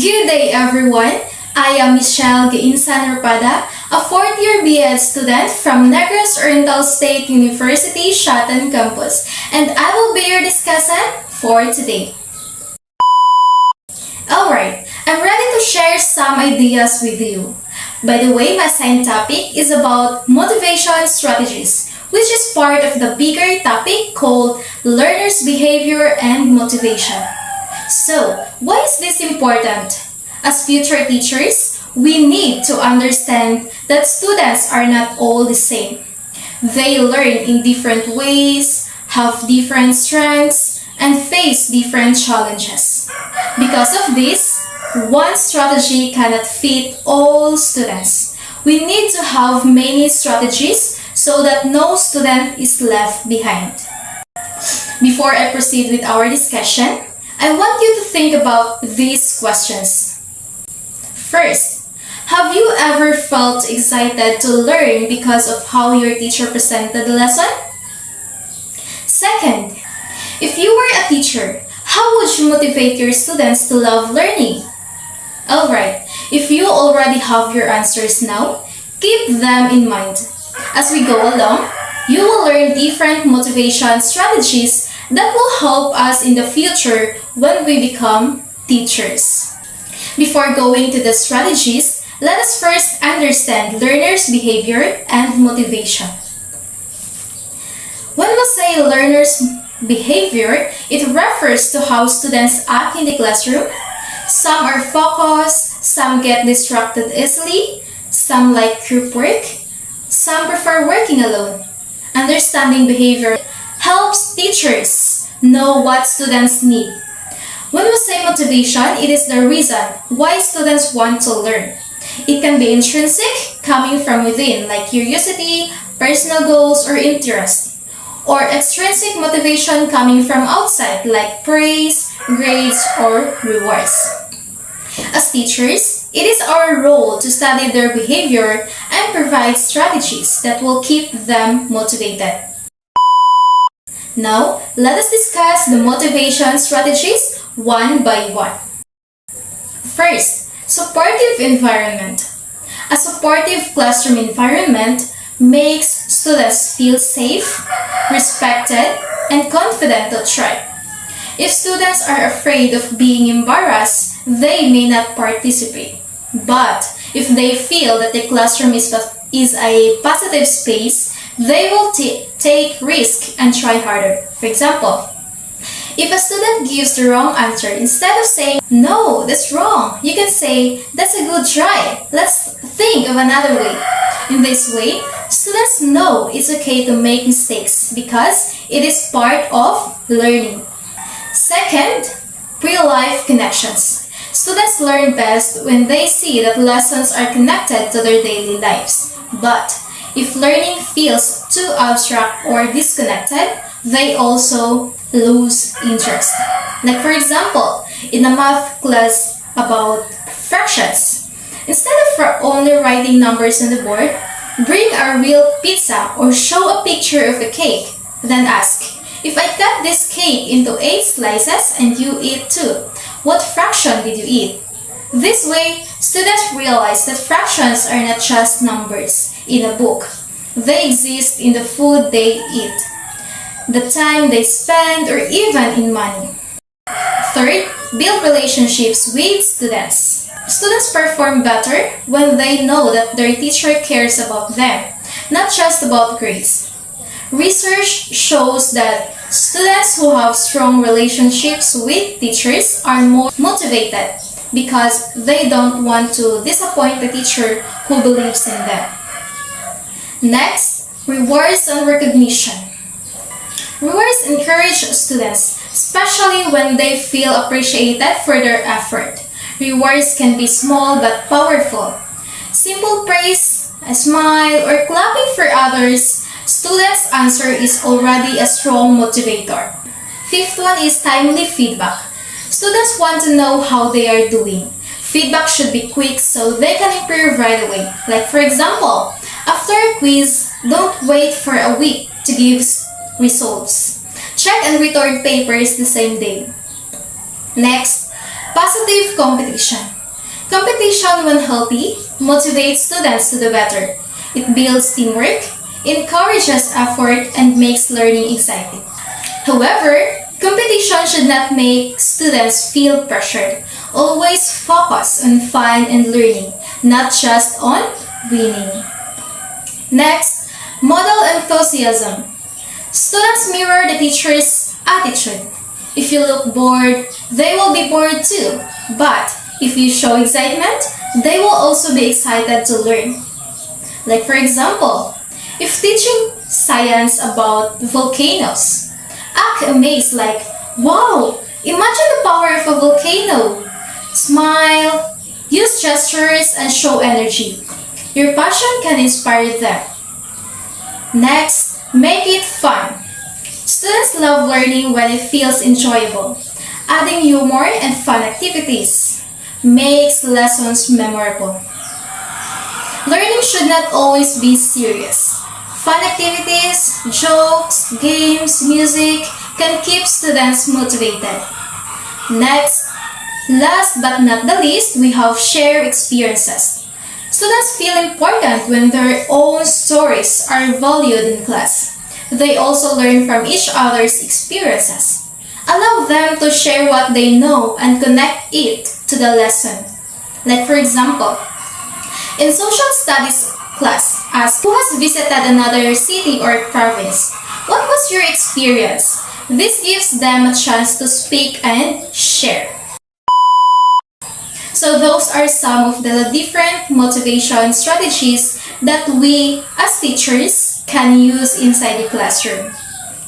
Good day, everyone. I am Michelle Gainsan Rapada, a fourth-year BEd student from Negros Oriental State University, Shatan Campus, and I will be your discussant for today. Alright, I'm ready to share some ideas with you. By the way, my assigned topic is about motivation strategies, which is part of the bigger topic called learners' behavior and motivation. So, why is this important? As future teachers, we need to understand that students are not all the same. They learn in different ways, have different strengths, and face different challenges. Because of this, one strategy cannot fit all students. We need to have many strategies so that no student is left behind. Before I proceed with our discussion, I want you to think about these questions. First, have you ever felt excited to learn because of how your teacher presented the lesson? Second, if you were a teacher, how would you motivate your students to love learning? Alright, if you already have your answers now, keep them in mind. As we go along, you will learn different motivation strategies that will help us in the future when we become teachers. Before going to the strategies, let us first understand learners' behavior and motivation. When we say learners' behavior, it refers to how students act in the classroom. Some are focused, some get distracted easily, some like group work, some prefer working alone. Understanding behavior helps teachers know what students need. When we say motivation, it is the reason why students want to learn. It can be intrinsic, coming from within, like curiosity, personal goals, or interest. Or extrinsic motivation coming from outside, like praise, grades, or rewards. As teachers, it is our role to study their behavior and provide strategies that will keep them motivated. Now, let us discuss the motivation strategies one by one. First, supportive environment. A supportive classroom environment makes students feel safe, respected, and confident to try. If students are afraid of being embarrassed, they may not participate. But if they feel that the classroom is a positive space, they will take risk and try harder. For example, if a student gives the wrong answer, instead of saying, "No, that's wrong," you can say, "That's a good try. Let's think of another way." In this way, students know it's okay to make mistakes because it is part of learning. Second, real-life connections. Students learn best when they see that lessons are connected to their daily lives. But if learning feels too abstract or disconnected, they also lose interest. Like for example, in a math class about fractions, instead of only writing numbers on the board, bring a real pizza or show a picture of a cake. Then ask, if I cut this cake into 8 slices and you eat 2, what fraction did you eat? This way, students realize that fractions are not just numbers in a book. They exist in the food they eat, the time they spend, or even in money. Third, build relationships with students. Students perform better when they know that their teacher cares about them, not just about grades. Research shows that students who have strong relationships with teachers are more motivated because they don't want to disappoint the teacher who believes in them. Next, rewards and recognition. Rewards encourage students, especially when they feel appreciated for their effort. Rewards can be small but powerful. Simple praise, a smile, or clapping for others, students' answer is already a strong motivator. Fifth one is timely feedback. Students want to know how they are doing. Feedback should be quick so they can improve right away. Like for example, after a quiz, don't wait for a week to give results. Check and return papers the same day. Next, Positive competition. Competition, when healthy, motivates students to do better. It builds teamwork, encourages effort, and makes learning exciting. However, competition should not make students feel pressured. Always focus on fun and learning, not just on winning. Next, model enthusiasm. Students mirror the teacher's attitude. If you look bored, they will be bored too. But if you show excitement, they will also be excited to learn. Like for example, if teaching science about volcanoes, act amazed like, wow, imagine the power of a volcano. Smile, use gestures, and show energy. Your passion can inspire them. Next, make it fun. Students love learning when it feels enjoyable. Adding humor and fun activities makes lessons memorable. Learning should not always be serious. Fun activities, jokes, games, music can keep students motivated. Next, last but not the least, we have shared experiences. Students feel important when their own stories are valued in class. They also learn from each other's experiences. Allow them to share what they know and connect it to the lesson. Like for example, in social studies class, ask who has visited another city or province. What was your experience? This gives them a chance to speak and share. So those are some of the different motivation strategies that we as teachers can use inside the classroom.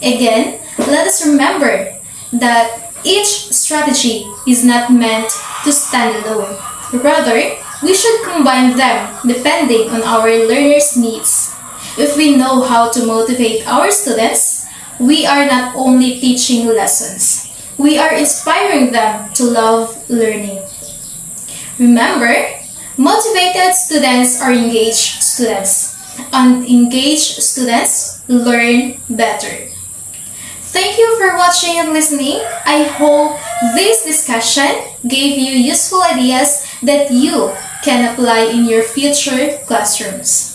Again, let us remember that each strategy is not meant to stand alone. Rather, we should combine them depending on our learners' needs. If we know how to motivate our students, we are not only teaching lessons, we are inspiring them to love learning. Remember, motivated students are engaged students, and engaged students learn better. Thank you for watching and listening. I hope this discussion gave you useful ideas that you can apply in your future classrooms.